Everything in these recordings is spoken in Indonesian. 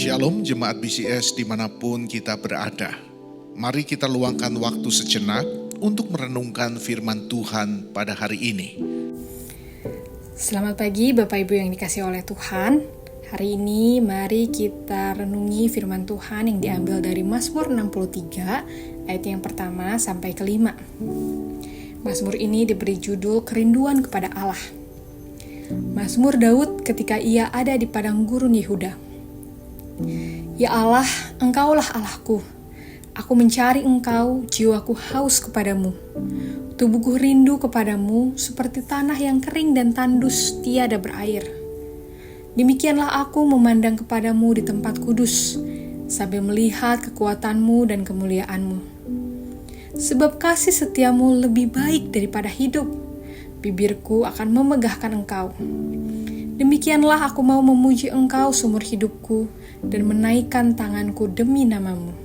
Shalom jemaat BCS dimanapun kita berada. Mari kita luangkan waktu sejenak untuk merenungkan firman Tuhan pada hari ini. Selamat pagi Bapak Ibu yang dikasihi oleh Tuhan. Hari ini mari kita renungi firman Tuhan yang diambil dari Mazmur 63 ayat yang pertama sampai kelima. Mazmur ini diberi judul Kerinduan kepada Allah. Mazmur Daud ketika ia ada di padang gurun Yehuda. Ya Allah, Engkaulah Allahku. Aku mencari Engkau, jiwaku haus kepadamu. Tubuhku rindu kepadamu seperti tanah yang kering dan tandus tiada berair. Demikianlah aku memandang kepadamu di tempat kudus, sambil melihat kekuatanmu dan kemuliaanmu. Sebab kasih setiamu lebih baik daripada hidup, bibirku akan memegahkan Engkau. Demikianlah aku mau memuji Engkau seumur hidupku dan menaikkan tanganku demi namamu.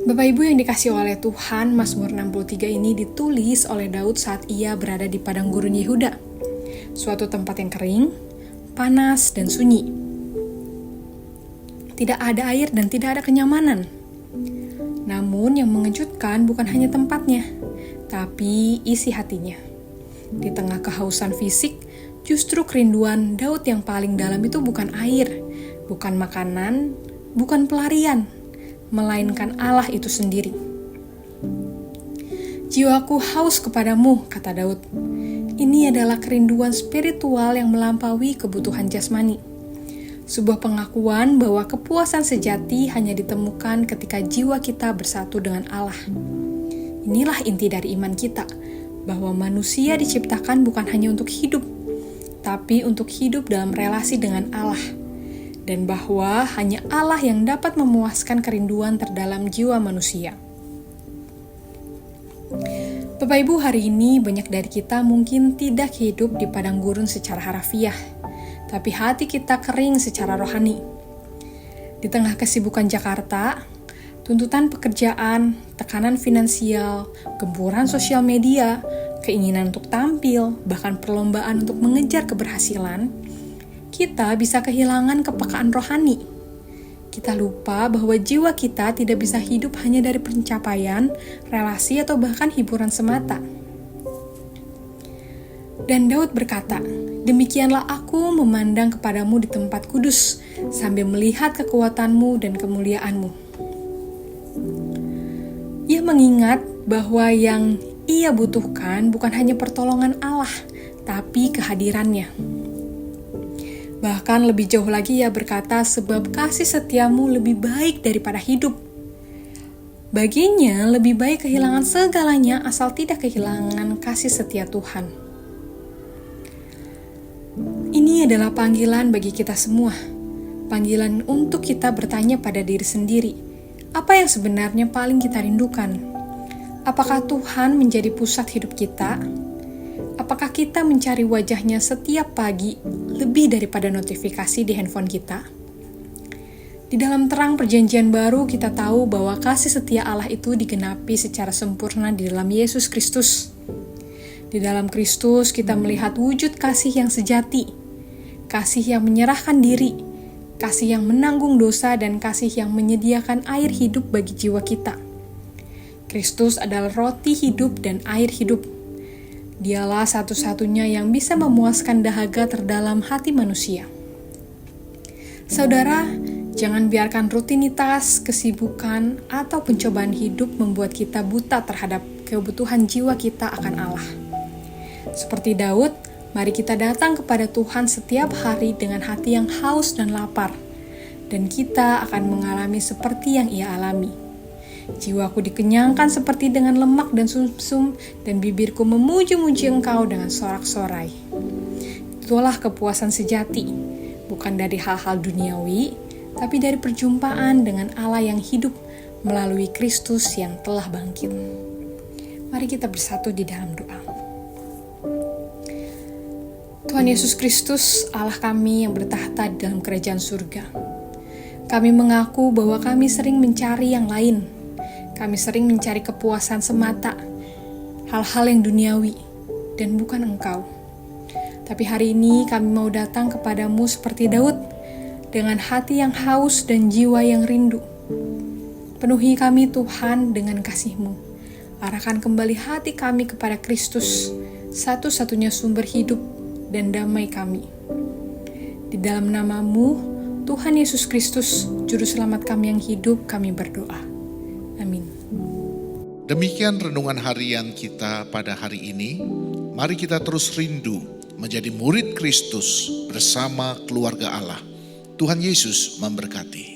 Bapak Ibu yang dikasihi oleh Tuhan, Mazmur 63 ini ditulis oleh Daud saat ia berada di padang gurun Yehuda, suatu tempat yang kering, panas, dan sunyi. Tidak ada air dan tidak ada kenyamanan. Namun yang mengejutkan bukan hanya tempatnya, tapi isi hatinya. Di tengah kehausan fisik, justru kerinduan Daud yang paling dalam itu bukan air, bukan makanan, bukan pelarian, melainkan Allah itu sendiri. Jiwaku haus kepadamu, kata Daud. Ini adalah kerinduan spiritual yang melampaui kebutuhan jasmani. Sebuah pengakuan bahwa kepuasan sejati hanya ditemukan ketika jiwa kita bersatu dengan Allah. Inilah inti dari iman kita, bahwa manusia diciptakan bukan hanya untuk hidup, tapi untuk hidup dalam relasi dengan Allah, dan bahwa hanya Allah yang dapat memuaskan kerinduan terdalam jiwa manusia. Bapak Ibu, hari ini banyak dari kita mungkin tidak hidup di padang gurun secara harafiah, tapi hati kita kering secara rohani. Di tengah kesibukan Jakarta, tuntutan pekerjaan, tekanan finansial, gempuran sosial media, keinginan untuk tampil, bahkan perlombaan untuk mengejar keberhasilan, kita bisa kehilangan kepekaan rohani. Kita lupa bahwa jiwa kita tidak bisa hidup hanya dari pencapaian, relasi, atau bahkan hiburan semata. Dan Daud berkata, "Demikianlah aku memandang kepadamu di tempat kudus, sambil melihat kekuatanmu dan kemuliaanmu." Ia mengingat bahwa yang ia butuhkan bukan hanya pertolongan Allah, tapi kehadirannya. Bahkan lebih jauh lagi ia berkata, sebab kasih setiamu lebih baik daripada hidup. Baginya lebih baik kehilangan segalanya asal tidak kehilangan kasih setia Tuhan. Ini adalah panggilan bagi kita semua. Panggilan untuk kita bertanya pada diri sendiri, apa yang sebenarnya paling kita rindukan? Apakah Tuhan menjadi pusat hidup kita? Apakah kita mencari wajahnya setiap pagi lebih daripada notifikasi di handphone kita? Di dalam terang perjanjian baru kita tahu bahwa kasih setia Allah itu digenapi secara sempurna di dalam Yesus Kristus. Di dalam Kristus kita melihat wujud kasih yang sejati, kasih yang menyerahkan diri, kasih yang menanggung dosa, dan kasih yang menyediakan air hidup bagi jiwa kita. Kristus adalah roti hidup dan air hidup. Dialah satu-satunya yang bisa memuaskan dahaga terdalam hati manusia. Saudara, jangan biarkan rutinitas, kesibukan, atau pencobaan hidup membuat kita buta terhadap kebutuhan jiwa kita akan Allah. Seperti Daud, mari kita datang kepada Tuhan setiap hari dengan hati yang haus dan lapar, dan kita akan mengalami seperti yang ia alami. Jiwaku dikenyangkan seperti dengan lemak dan sumsum, dan bibirku memuji-muji Engkau dengan sorak-sorai. Itulah kepuasan sejati, bukan dari hal-hal duniawi, tapi dari perjumpaan dengan Allah yang hidup melalui Kristus yang telah bangkit. Mari kita bersatu di dalam doa. Tuhan Yesus Kristus, Allah kami yang bertahta di dalam kerajaan surga. Kami mengaku bahwa kami sering mencari yang lain. Kami sering mencari kepuasan semata, hal-hal yang duniawi, dan bukan Engkau. Tapi hari ini kami mau datang kepadamu seperti Daud, dengan hati yang haus dan jiwa yang rindu. Penuhi kami Tuhan dengan kasih-Mu. Arahkan kembali hati kami kepada Kristus, satu-satunya sumber hidup dan damai kami. Di dalam nama-Mu, Tuhan Yesus Kristus, Juru Selamat kami yang hidup, kami berdoa. Amin. Demikian renungan harian kita pada hari ini. Mari kita terus rindu menjadi murid Kristus bersama keluarga Allah. Tuhan Yesus memberkati.